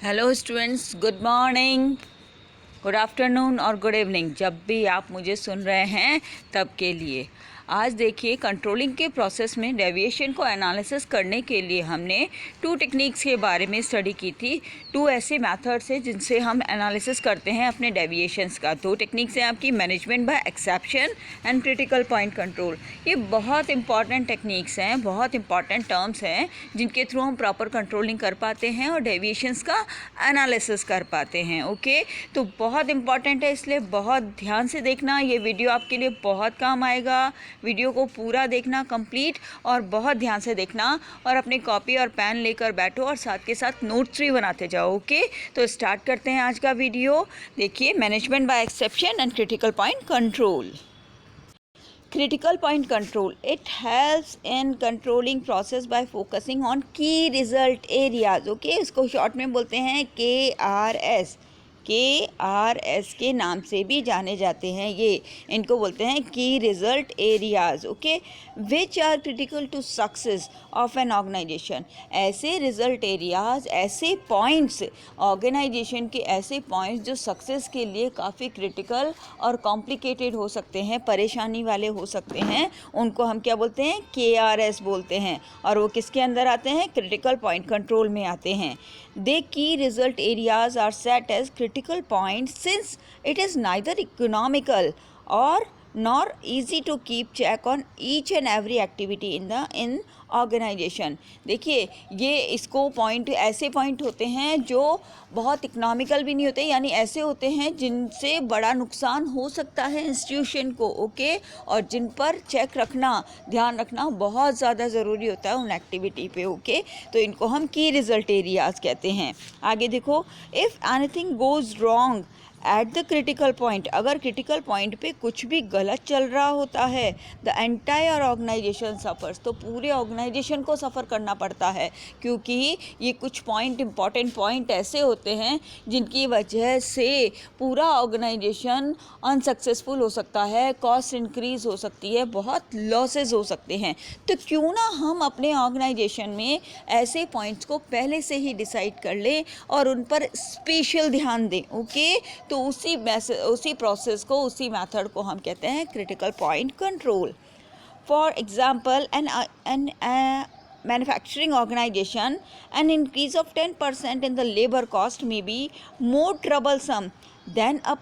Hello students, good morning, good afternoon और good evening. जब भी आप मुझे सुन रहे हैं तब के लिए आज देखिए, कंट्रोलिंग के प्रोसेस में डेविएशन को एनालिसिस करने के लिए हमने 2 टेक्निक्स के बारे में स्टडी की थी। 2 ऐसे मेथड्स हैं जिनसे हम एनालिसिस करते हैं अपने डेविएशंस का। 2 टेक्निक्स हैं आपकी, management by exception and critical point control. ये बहुत इंपॉर्टेंट टेक्निक्स हैं, बहुत इंपॉर्टेंट टर्म्स हैं जिनके थ्रू हम प्रॉपर कंट्रोलिंग कर पाते हैं और डेविएशंस का एनालिसिस कर पाते हैं। ओके, तो बहुत इंपॉर्टेंट है, इसलिए बहुत ध्यान से देखना। ये वीडियो आपके लिए बहुत काम आएगा। वीडियो को पूरा देखना कंप्लीट, और बहुत ध्यान से देखना, और अपनी कॉपी और पेन लेकर बैठो और साथ के साथ नोट्स भी बनाते जाओ। ओके, तो स्टार्ट करते हैं आज का वीडियो। देखिए, management by exception and critical point control. Critical point control, it helps in controlling process by focusing on key result areas. Okay, इसको शॉर्ट में बोलते हैं KRS। KRS के नाम से भी जाने जाते हैं ये। इनको बोलते हैं key result areas. Okay, which are critical to success of an organization. ऐसे रिजल्ट एरियाज, ऐसे पॉइंट्स, ऑर्गेनाइजेशन के ऐसे पॉइंट्स जो सक्सेस के लिए काफ़ी क्रिटिकल और कॉम्प्लिकेटेड हो सकते हैं, परेशानी वाले हो सकते हैं, उनको हम क्या बोलते हैं? KRS बोलते हैं। और वो किसके अंदर आते हैं? क्रिटिकल पॉइंट कंट्रोल में आते हैं। The key result areas are set as critical point since it is neither economical or nor easy to keep check on each and every activity in organization. देखिए, ये इसको पॉइंट, ऐसे point होते हैं जो बहुत इकोनॉमिकल भी नहीं होते, यानी ऐसे होते हैं जिनसे बड़ा नुकसान हो सकता है इंस्टीट्यूशन को। ओके, और जिन पर चेक रखना, ध्यान रखना बहुत ज़्यादा ज़रूरी होता है उन एक्टिविटी पे। ओके, तो इनको हम की रिजल्ट एरियाज कहते हैं। आगे देखो, if anything goes wrong at the critical point, अगर क्रिटिकल पॉइंट पे कुछ भी गलत चल रहा होता है, द एंटायर ऑर्गेनाइजेशन सफ़र्स, तो पूरे ऑर्गेनाइजेशन को सफ़र करना पड़ता है, क्योंकि ये कुछ पॉइंट, इंपॉर्टेंट पॉइंट ऐसे होते हैं जिनकी वजह से पूरा ऑर्गेनाइजेशन अनसक्सेसफुल हो सकता है, कॉस्ट इंक्रीज़ हो सकती है, बहुत लॉसेस हो सकते हैं। तो क्यों ना हम अपने ऑर्गेनाइजेशन में ऐसे पॉइंट्स को पहले से ही डिसाइड कर लें और उन पर स्पेशल ध्यान दें। ओके, तो उसी प्रोसेस को, उसी मेथड को हम कहते हैं critical point control. For example, an manufacturing organization, an increase of 10% in the labor cost may be more troublesome than a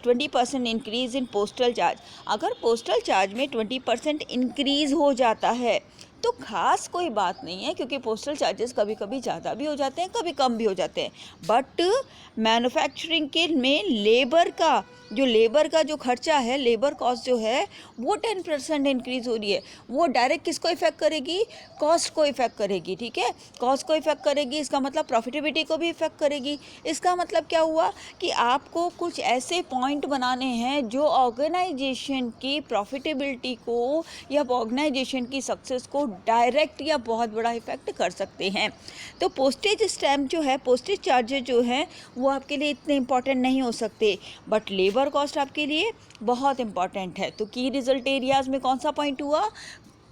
20% increase in postal charge. अगर पोस्टल चार्ज में 20% इंक्रीज़ हो जाता है तो खास कोई बात नहीं है, क्योंकि पोस्टल चार्जेस कभी कभी ज़्यादा भी हो जाते हैं, कभी कम भी हो जाते हैं। बट मैन्युफैक्चरिंग के में लेबर का जो खर्चा है, लेबर कॉस्ट जो है, वो 10% इंक्रीज़ हो रही है। वो डायरेक्ट किसको इफेक्ट करेगी? कॉस्ट को इफेक्ट करेगी। ठीक है, कॉस्ट को इफेक्ट करेगी, इसका मतलब प्रॉफिटेबिलिटी को भी इफेक्ट करेगी। इसका मतलब क्या हुआ कि आपको कुछ ऐसे पॉइंट बनाने हैं जो ऑर्गेनाइजेशन की प्रॉफिटेबिलिटी को या ऑर्गेनाइजेशन की सक्सेस को डायरेक्ट या बहुत बड़ा इफेक्ट कर सकते हैं। तो पोस्टेज स्टैम्प जो है, पोस्टेज चार्जेस जो हैं, वो आपके लिए इतने इंपॉर्टेंट नहीं हो सकते, बट लेबर कॉस्ट आपके लिए बहुत इंपॉर्टेंट है। तो की रिजल्ट एरियाज में कौन सा पॉइंट हुआ?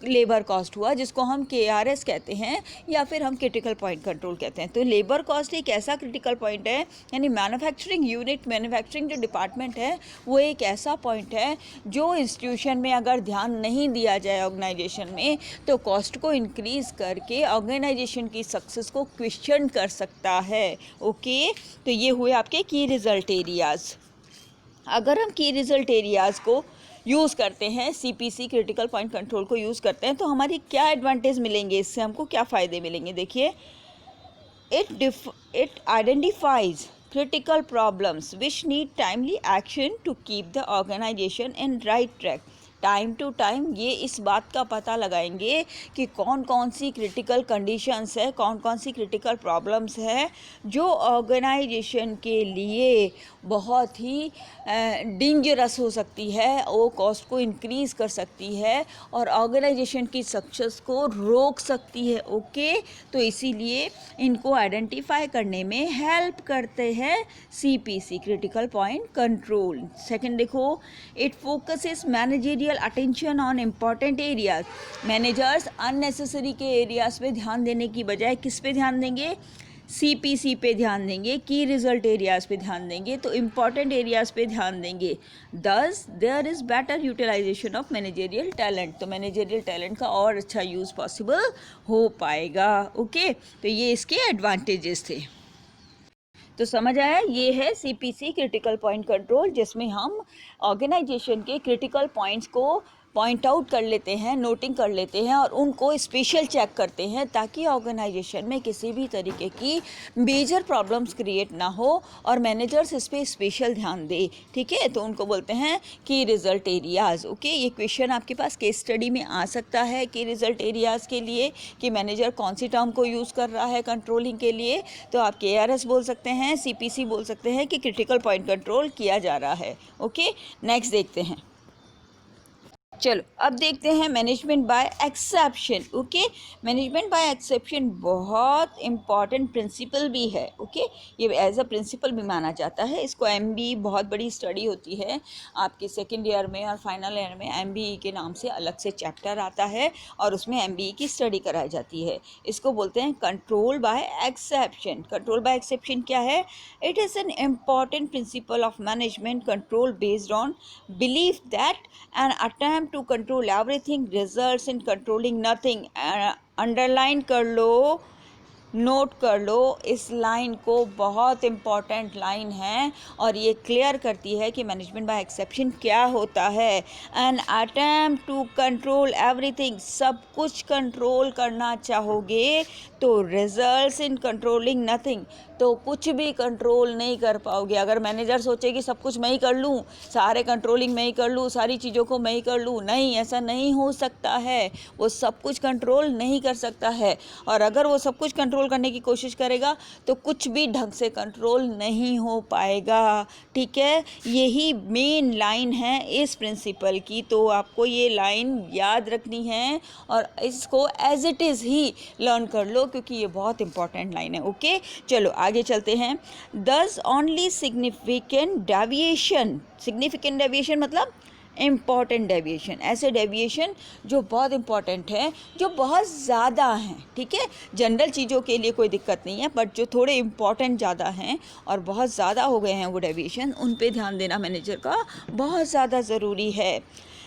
लेबर कॉस्ट हुआ, जिसको हम KRS कहते हैं या फिर हम क्रिटिकल पॉइंट कंट्रोल कहते हैं। तो लेबर कॉस्ट एक ऐसा क्रिटिकल पॉइंट है, यानी मैन्युफैक्चरिंग यूनिट, मैन्युफैक्चरिंग जो डिपार्टमेंट है, वो एक ऐसा पॉइंट है जो इंस्टीट्यूशन में अगर ध्यान नहीं दिया जाए ऑर्गेनाइजेशन में, तो कॉस्ट को इंक्रीज़ करके ऑर्गेनाइजेशन की सक्सेस को क्वेश्चन कर सकता है। ओके, तो ये हुए आपके की रिजल्ट एरियाज़। अगर हम की रिजल्ट एरियाज़ को यूज़ करते हैं, CPC क्रिटिकल पॉइंट कंट्रोल को यूज़ करते हैं, तो हमारी क्या एडवांटेज मिलेंगे, इससे हमको क्या फ़ायदे मिलेंगे? देखिए, it identifies critical problems which need timely action to keep the organization in right track. Time to time ये इस बात का पता लगाएंगे कि कौन कौन सी क्रिटिकल कंडीशंस है, कौन कौन सी क्रिटिकल प्रॉब्लम्स है जो ऑर्गेनाइजेशन के लिए बहुत ही डेंजरस हो सकती है, वो कॉस्ट को इंक्रीज़ कर सकती है और ऑर्गेनाइजेशन की सक्सेस को रोक सकती है। ओके, तो इसीलिए इनको आइडेंटिफाई करने में हेल्प करते हैं CPC critical point control. Second देखो, it focuses managerial attention on important areas. Managers unnecessary के एरियाज पे ध्यान देने की बजाय किस पे ध्यान देंगे? CPC पे ध्यान देंगे, की रिजल्ट एरियाज़ पे ध्यान देंगे, तो इम्पॉर्टेंट एरियाज़ पे ध्यान देंगे। Thus there is better utilization of managerial talent, तो मैनेजरियल टैलेंट का और अच्छा यूज़ पॉसिबल हो पाएगा। ओके, तो ये इसके एडवांटेजेस थे। तो समझ आया, ये है CPC क्रिटिकल पॉइंट कंट्रोल, जिसमें हम ऑर्गेनाइजेशन के क्रिटिकल पॉइंट्स को पॉइंट आउट कर लेते हैं, नोटिंग कर लेते हैं और उनको स्पेशल चेक करते हैं, ताकि ऑर्गेनाइजेशन में किसी भी तरीके की मेजर प्रॉब्लम्स क्रिएट ना हो और मैनेजर्स इस पर स्पेशल ध्यान दे। ठीक है, तो उनको बोलते हैं की रिजल्ट एरियाज़। ओके, ये क्वेश्चन आपके पास केस स्टडी में आ सकता है कि रिजल्ट एरियाज़ के लिए कि मैनेजर कौन सी टर्म को यूज़ कर रहा है कंट्रोलिंग के लिए, तो आप KRS बोल सकते हैं, CPC बोल सकते हैं कि क्रिटिकल पॉइंट कंट्रोल किया जा रहा है। ओके, नेक्स्ट देखते हैं। चलो अब देखते हैं management by exception. Okay, management by exception बहुत इम्पॉर्टेंट प्रिंसिपल भी है। ओके, ये एज अ प्रिंसिपल भी माना जाता है। इसको MBE, बहुत बड़ी स्टडी होती है आपके सेकेंड ईयर में और फाइनल ईयर में, MBE के नाम से अलग से चैप्टर आता है और उसमें MBE की स्टडी कराई जाती है। इसको बोलते हैं control by exception. Control by exception क्या है? It is an important principle of management control based on belief that an attempt to control everything results in controlling nothing। Underline कर लो, नोट कर लो इस लाइन को, बहुत इम्पॉर्टेंट लाइन है और ये क्लियर करती है कि मैनेजमेंट बाय एक्सेप्शन क्या होता है। An attempt to control everything, सब कुछ कंट्रोल करना चाहोगे तो रिजल्ट्स इन कंट्रोलिंग नथिंग, तो कुछ भी कंट्रोल नहीं कर पाओगे। अगर मैनेजर सोचे कि सब कुछ मैं ही कर लूँ, सारे कंट्रोलिंग मैं ही कर लूँ, सारी चीज़ों को मैं ही कर लूँ, नहीं, ऐसा नहीं हो सकता है। वो सब कुछ कंट्रोल नहीं कर सकता है और अगर वो सब कुछ कंट्रोल करने की कोशिश करेगा तो कुछ भी ढंग से कंट्रोल नहीं हो पाएगा। ठीक है, यही मेन लाइन है इस प्रिंसिपल की, तो आपको ये लाइन याद रखनी है और इसको एज इट इज़ ही लर्न कर लो, क्योंकि ये बहुत इंपॉर्टेंट लाइन है। ओके, चलो आगे चलते हैं। दस only significant deviation, significant deviation मतलब इम्पॉर्टेंट डेविएशन, ऐसे डेविएशन जो बहुत इम्पॉर्टेंट है, जो बहुत ज़्यादा हैं। ठीक है, जनरल चीज़ों के लिए कोई दिक्कत नहीं है, बट जो थोड़े इम्पॉर्टेंट ज़्यादा हैं और बहुत ज़्यादा हो गए हैं वो डेविएशन, उन पे ध्यान देना मैनेजर का बहुत ज़्यादा ज़रूरी है।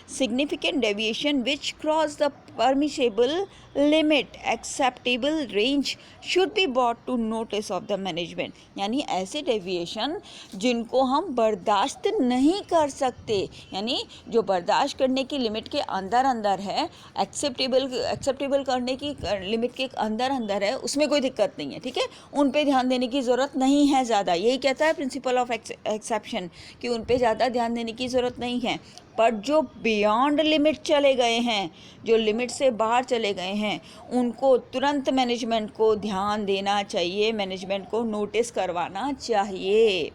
significant deviation which cross the permissible limit acceptable range should be brought to notice of the management। यानी ऐसे डेविएशन जिनको हम बर्दाश्त नहीं कर सकते, यानी जो बर्दाश्त करने की लिमिट के अंदर अंदर है, एक्सेप्टेबल करने की लिमिट के अंदर अंदर है, उसमें कोई दिक्कत नहीं है। ठीक है, उन पे ध्यान देने की ज़रूरत नहीं है ज़्यादा, यही कहता है प्रिंसिपल ऑफ एक्सेप्शन कि उन पे ज़्यादा ध्यान देने की ज़रूरत नहीं है। पर जो बियॉन्ड लिमिट चले गए हैं, जो लिमिट से बाहर चले गए हैं, उनको तुरंत मैनेजमेंट को ध्यान देना चाहिए, मैनेजमेंट को नोटिस करवाना चाहिए।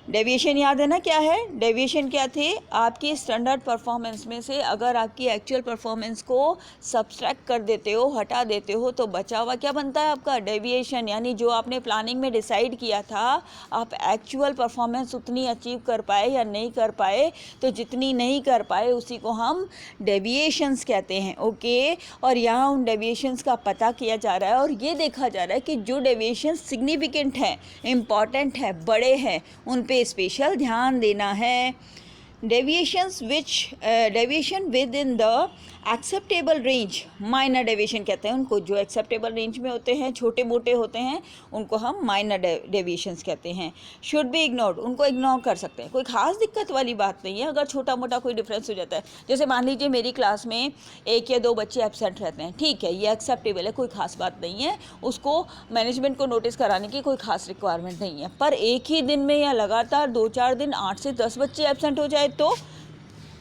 डेविएशन याद है ना क्या है? डेविएशन क्या थे? आपकी स्टैंडर्ड परफॉर्मेंस में से अगर आपकी एक्चुअल परफॉर्मेंस को सब्सट्रैक्ट कर देते हो, हटा देते हो, तो बचा हुआ क्या बनता है आपका? डेविएशन। यानी जो आपने प्लानिंग में डिसाइड किया था, आप एक्चुअल परफॉर्मेंस उतनी अचीव कर पाए या नहीं कर पाए, तो जितनी नहीं कर पाए उसी को हम डेविएशंस कहते हैं। ओके, और यहाँ उन डेविएशंस का पता किया जा रहा है और ये देखा जा रहा है कि जो डेविएशंस सिग्निफिकेंट हैं, इम्पॉर्टेंट है, बड़े हैं, उन पे स्पेशल ध्यान देना है। Deviation with in the acceptable range, minor deviation कहते हैं उनको, जो एक्सेप्टेबल रेंज में होते हैं, छोटे मोटे होते हैं, उनको हम माइनर डेविएशंस कहते हैं। शुड बी इग्नोर्ड, उनको इग्नोर कर सकते हैं, कोई खास दिक्कत वाली बात नहीं है। अगर छोटा मोटा कोई डिफरेंस हो जाता है, जैसे मान लीजिए मेरी क्लास में 1 या 2 बच्चे एब्सेंट रहते हैं, ठीक है, ये एक्सेप्टेबल है, कोई खास बात नहीं है, उसको मैनेजमेंट को नोटिस कराने की कोई खास रिक्वायरमेंट नहीं है। पर एक ही दिन में या लगातार 2-4 दिन 8 से 10 बच्चे एब्सेंट हो जाए तो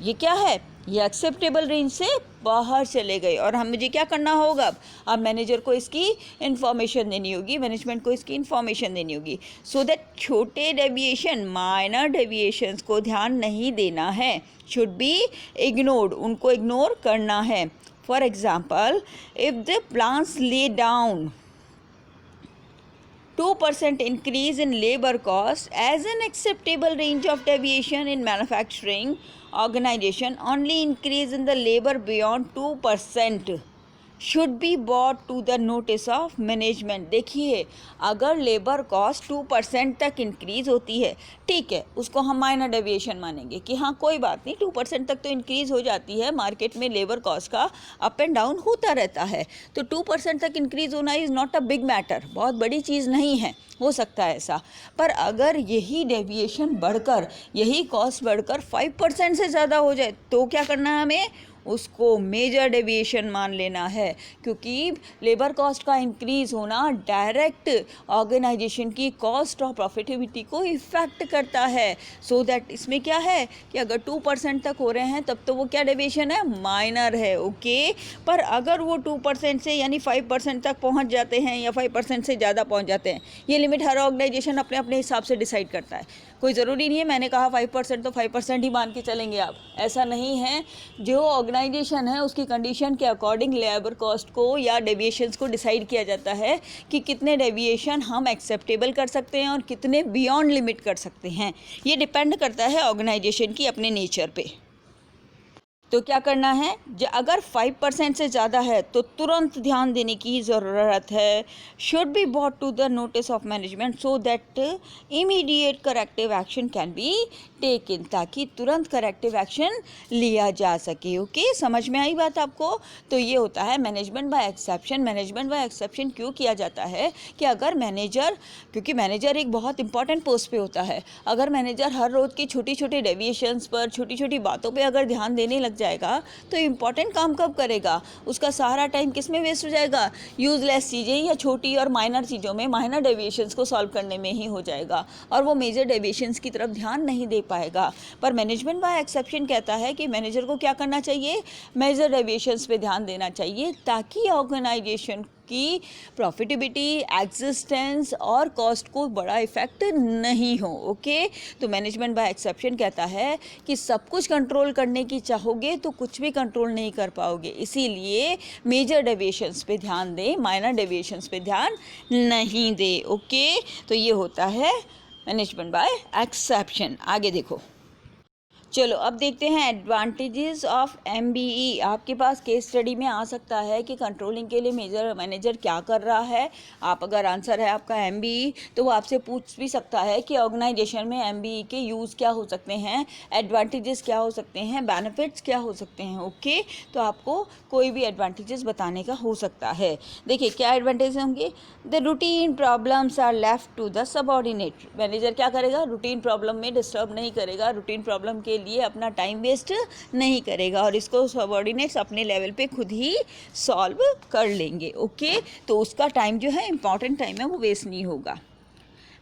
ये क्या है? ये एक्सेप्टेबल रेंज से बाहर चले गए और हम मुझे क्या करना होगा? अब मैनेजर को इसकी इन्फॉर्मेशन देनी होगी, मैनेजमेंट को इसकी इन्फॉर्मेशन देनी होगी, सो दैट छोटे डेविएशन, माइनर डेविएशंस को ध्यान नहीं देना है, शुड बी इग्नोर्ड, उनको इग्नोर करना है। For example, if the plans lay down 2% increase in labor cost as an acceptable range of deviation in manufacturing organization, only increase in the labor beyond 2%, should be brought to the notice of management. देखिए, अगर labour cost 2% तक increase होती है, ठीक है, उसको हम minor deviation मानेंगे कि हाँ कोई बात नहीं, 2% तक तो इंक्रीज़ हो जाती है, मार्केट में लेबर कॉस्ट का अप एंड डाउन होता रहता है, तो 2% तक इंक्रीज़ होना is not a big matter, बहुत बड़ी चीज़ नहीं है, हो सकता है ऐसा। पर अगर यही डेविएशन बढ़कर, यही कॉस्ट बढ़कर 5% से ज़्यादा हो जाए तो क्या करना है हमें? उसको मेजर डेविएशन मान लेना है, क्योंकि लेबर कॉस्ट का इंक्रीज़ होना डायरेक्ट ऑर्गेनाइजेशन की कॉस्ट और प्रॉफिटेबिलिटी को इफ़ेक्ट करता है। सो दैट इसमें क्या है कि अगर 2% तक हो रहे हैं तब तो वो क्या डेविएशन है? माइनर है, ओके। पर अगर वो 2% से यानी 5% तक पहुंच जाते हैं या 5% से ज़्यादा पहुंच जाते हैं, ये लिमिट हर ऑर्गेनाइजेशन अपने अपने हिसाब से डिसाइड करता है। कोई ज़रूरी नहीं है मैंने कहा 5% तो 5% ही मान के चलेंगे आप, ऐसा नहीं है। जो ऑर्गेनाइजेशन है उसकी कंडीशन के अकॉर्डिंग लेबर कॉस्ट को या डेविएशंस को डिसाइड किया जाता है कि कितने डेविएशन हम एक्सेप्टेबल कर सकते हैं और कितने बियॉन्ड लिमिट कर सकते हैं। ये डिपेंड करता है ऑर्गेनाइजेशन की अपने नेचर पे। तो क्या करना है, अगर 5% से ज़्यादा है तो तुरंत ध्यान देने की ज़रूरत है। Should be brought to the notice of management so that immediate corrective action can be taken, ताकि तुरंत करेक्टिव एक्शन लिया जा सके। ओके, समझ में आई बात आपको? तो ये होता है management by exception. Management by exception क्यों किया जाता है कि अगर मैनेजर, क्योंकि मैनेजर एक बहुत इंपॉर्टेंट पोस्ट पे होता है, अगर मैनेजर हर रोज़ की छोटी छोटी डेविएशंस पर, छोटी छोटी बातों पे अगर ध्यान देने लग जाएगा तो इम्पॉर्टेंट काम कब करेगा? उसका सारा टाइम किस में वेस्ट हो जाएगा? यूजलेस चीज़ें या छोटी और माइनर चीज़ों में, माइनर डेविएशंस को सॉल्व करने में ही हो जाएगा, और वो मेजर डेविएशंस की तरफ ध्यान नहीं दे पाएगा। पर मैनेजमेंट बाय एक्सेप्शन कहता है कि मैनेजर को क्या करना चाहिए? मेजर डेविएशंस पे ध्यान देना चाहिए, ताकि ऑर्गेनाइजेशन की प्रॉफिटेबिलिटी, एग्जिस्टेंस और कॉस्ट को बड़ा इफेक्ट नहीं हो। ओके, तो मैनेजमेंट बाय एक्सेप्शन कहता है कि सब कुछ कंट्रोल करने की चाहोगे तो कुछ भी कंट्रोल नहीं कर पाओगे, इसीलिए मेजर डेविएशंस पे ध्यान दें, माइनर डेविएशंस पे ध्यान नहीं दे। ओके, तो ये होता है मैनेजमेंट बाय एक्सेप्शन। आगे देखो, चलो अब देखते हैं एडवांटेजेस ऑफ MBE। आपके पास केस स्टडी में आ सकता है कि कंट्रोलिंग के लिए मैनेजर क्या कर रहा है। आप अगर आंसर है आपका MBE तो वो आपसे पूछ भी सकता है कि ऑर्गेनाइजेशन में MBE के यूज़ क्या हो सकते हैं, एडवांटेजेस क्या हो सकते हैं, बेनिफिट्स क्या हो सकते हैं। ओके, तो आपको कोई भी एडवांटेजेस बताने का हो सकता है। देखिए क्या एडवांटेज होंगे? The routine problems are left to the subordinate. Manager क्या करेगा? रूटीन प्रॉब्लम में डिस्टर्ब नहीं करेगा, रूटीन प्रॉब्लम के लिए अपना टाइम वेस्ट नहीं करेगा, और इसको सबऑर्डिनेट्स अपने लेवल पे खुद ही सॉल्व कर लेंगे। ओके, तो उसका टाइम जो है, इंपॉर्टेंट टाइम है, वो वेस्ट नहीं होगा।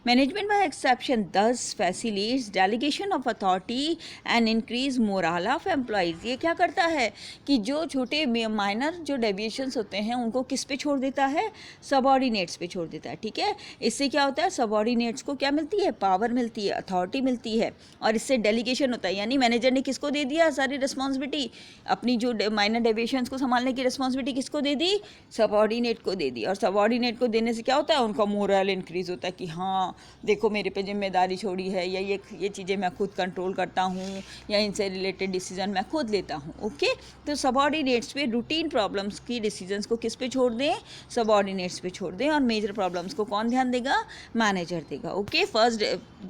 मैनेजमेंट बाय एक्सेप्शन दस facilitates delegation of authority and increase moral of employees. ये क्या करता है कि जो छोटे माइनर जो डेविएशंस होते हैं उनको किस पे छोड़ देता है? सबऑर्डिनेट्स पे छोड़ देता है। ठीक है, इससे क्या होता है? सबऑर्डिनेट्स को क्या मिलती है? पावर मिलती है, अथॉरिटी मिलती है, और इससे डेलीगेशन होता है, यानी मैनेजर ने किसको दे दिया सारी रिस्पॉन्सिबिलिटी? अपनी जो माइनर डेविएशंस को संभालने की रिस्पॉन्सिबिलिटी किसको दे दी? सबऑर्डिनेट को दे दी। और सबऑर्डिनेट को देने से क्या होता है? उनका मोरल इंक्रीज होता है कि हाँ देखो मेरे पे जिम्मेदारी छोड़ी है, या ये चीज़ें मैं खुद कंट्रोल करता हूँ, या इनसे रिलेटेड डिसीजन मैं खुद लेता हूँ। ओके, तो सबऑर्डिनेट्स पे रूटीन प्रॉब्लम्स की डिसीजंस को किस पे छोड़ दें? सबऑर्डिनेट्स पे छोड़ दें, और मेजर प्रॉब्लम्स को कौन ध्यान देगा? मैनेजर देगा। ओके, फर्स्ट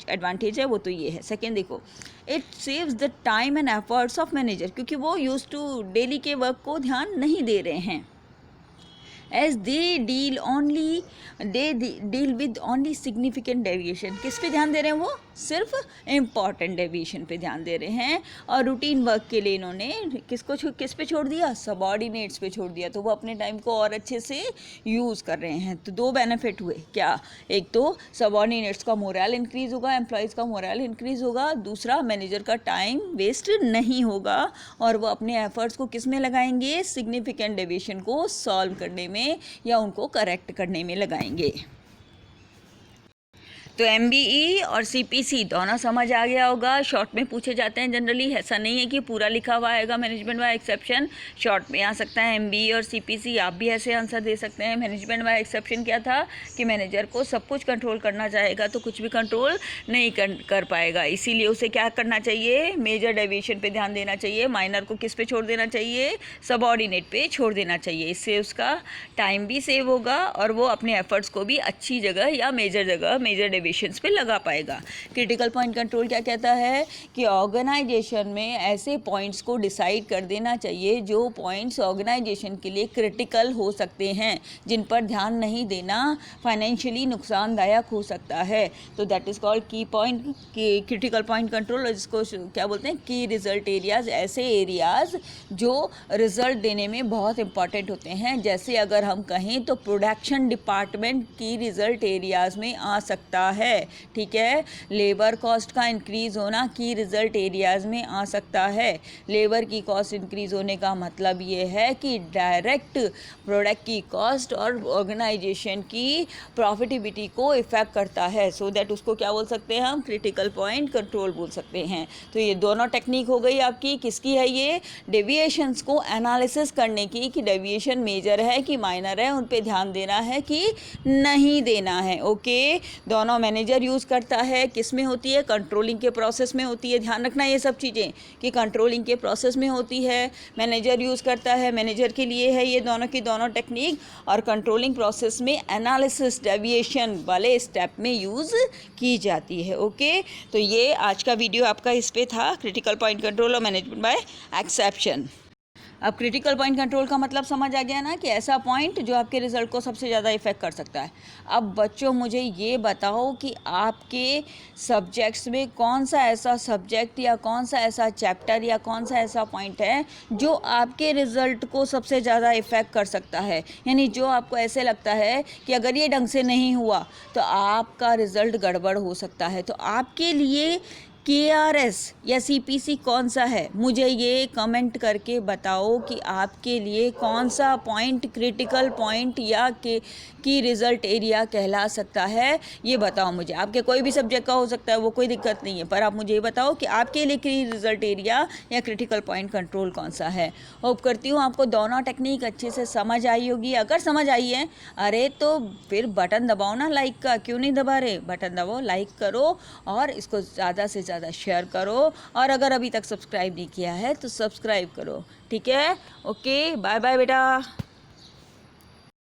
एडवांटेज है वो तो ये है। सेकेंड देखो, it saves the time and efforts of manager, क्योंकि वो यूज टू डेली के वर्क को ध्यान नहीं दे रहे हैं, as they deal with only significant deviation। किस पे ध्यान दे रहे हैं? वो सिर्फ इम्पॉर्टेंट डेविएशन पे ध्यान दे रहे हैं, और रूटीन वर्क के लिए इन्होंने किस पे छोड़ दिया? सबऑर्डिनेट्स पे छोड़ दिया, तो वो अपने टाइम को और अच्छे से यूज़ कर रहे हैं। तो दो बेनिफिट हुए क्या? एक तो सबऑर्डिनेट्स का मोरल इंक्रीज होगा, एम्प्लॉयज़ का मोरल इंक्रीज होगा, दूसरा मैनेजर का टाइम वेस्ट नहीं होगा, और वो अपने एफर्ट्स को किस में लगाएंगे? सिग्निफिकेंट डेविएशन को सॉल्व करने में या उनको करेक्ट करने में लगाएंगे। तो MBE और CPC दोनों समझ आ गया होगा। शॉर्ट में पूछे जाते हैं जनरली, ऐसा नहीं है कि पूरा लिखा हुआ आएगा मैनेजमेंट बाय एक्सेप्शन, शॉर्ट में आ सकता है MBE और CPC। आप भी ऐसे आंसर दे सकते हैं। मैनेजमेंट बाय एक्सेप्शन क्या था कि मैनेजर को सब कुछ कंट्रोल करना चाहेगा तो कुछ भी कंट्रोल नहीं कर पाएगा, इसीलिए उसे क्या करना चाहिए, मेजर डेविएशन पे ध्यान देना चाहिए, माइनर को किस पे छोड़ देना चाहिए, सबऑर्डिनेट पे छोड़ देना चाहिए। इससे उसका टाइम भी सेव होगा और वो अपने एफर्ट्स को भी अच्छी जगह या मेजर डेविएशंस पे लगा पाएगा। क्रिटिकल पॉइंट कंट्रोल क्या कहता है कि ऑर्गेनाइजेशन में ऐसे पॉइंट्स को डिसाइड कर देना चाहिए जो पॉइंट्स ऑर्गेनाइजेशन के लिए क्रिटिकल हो सकते हैं, जिन पर ध्यान नहीं देना फाइनेंशियली नुकसानदायक हो सकता है। तो दैट इज़ कॉल्ड की पॉइंट, क्रिटिकल पॉइंट कंट्रोल, जिसको क्या बोलते हैं, की रिजल्ट एरियाज। ऐसे एरियाज जो रिजल्ट देने में बहुत इंपॉर्टेंट होते हैं, जैसे अगर हम कहें तो प्रोडक्शन डिपार्टमेंट की रिजल्ट एरियाज में आ सकता है, ठीक है। लेबर कॉस्ट का इंक्रीज होना की रिजल्ट एरियाज में आ सकता है। लेबर की कॉस्ट इंक्रीज होने का मतलब ये है कि डायरेक्ट प्रोडक्ट की कॉस्ट और ऑर्गेनाइजेशन की प्रॉफिटेबिलिटी को इफेक्ट करता है। सो दैट उसको क्या बोल सकते हैं हम, क्रिटिकल पॉइंट कंट्रोल बोल सकते हैं। तो ये दोनों टेक्निक हो गई आपकी। किसकी है ये, डेविएशंस को एनालिसिस करने की, कि डेविएशन मेजर है कि माइनर है, उन पे ध्यान देना है कि नहीं देना है। ओके, दोनों मैनेजर यूज़ करता है, किस में होती है, कंट्रोलिंग के प्रोसेस में होती है। ध्यान रखना ये सब चीज़ें कि कंट्रोलिंग के प्रोसेस में होती है, मैनेजर यूज़ करता है, मैनेजर के लिए है ये दोनों की दोनों टेक्निक। और कंट्रोलिंग प्रोसेस में एनालिसिस डेविएशन वाले स्टेप में यूज़ की जाती है। ओके, तो ये आज का वीडियो आपका इस पे था, क्रिटिकल पॉइंट कंट्रोल और मैनेजमेंट बाय एक्सेप्शन। अब क्रिटिकल पॉइंट कंट्रोल का मतलब समझ आ गया ना, कि ऐसा पॉइंट जो आपके रिजल्ट को सबसे ज़्यादा इफेक्ट कर सकता है। अब बच्चों मुझे ये बताओ कि आपके सब्जेक्ट्स में कौन सा ऐसा सब्जेक्ट या कौन सा ऐसा चैप्टर या कौन सा ऐसा पॉइंट है जो आपके रिज़ल्ट को सबसे ज़्यादा इफेक्ट कर सकता है, यानी जो आपको ऐसे लगता है कि अगर ये ढंग से नहीं हुआ तो आपका रिज़ल्ट गड़बड़ हो सकता है। तो आपके लिए KRS या CPC कौन सा है, मुझे ये कमेंट करके बताओ कि आपके लिए कौन सा पॉइंट क्रिटिकल पॉइंट या की रिज़ल्ट एरिया कहला सकता है, ये बताओ मुझे। आपके कोई भी सब्जेक्ट का हो सकता है, वो कोई दिक्कत नहीं है, पर आप मुझे ये बताओ कि आपके लिए की रिज़ल्ट एरिया या क्रिटिकल पॉइंट कंट्रोल कौन सा है। होप करती हूँ आपको दोनों टेक्निक अच्छे से समझ आई होगी। अगर समझ आई है, अरे तो फिर बटन दबाओ ना लाइक का, क्यों नहीं दबा रहे, बटन दबाओ, लाइक करो और इसको ज़्यादा से ज़्यादा शेयर करो। और अगर अभी तक सब्सक्राइब नहीं किया है तो सब्सक्राइब करो, ठीक है। ओके, बाय बाय बेटा।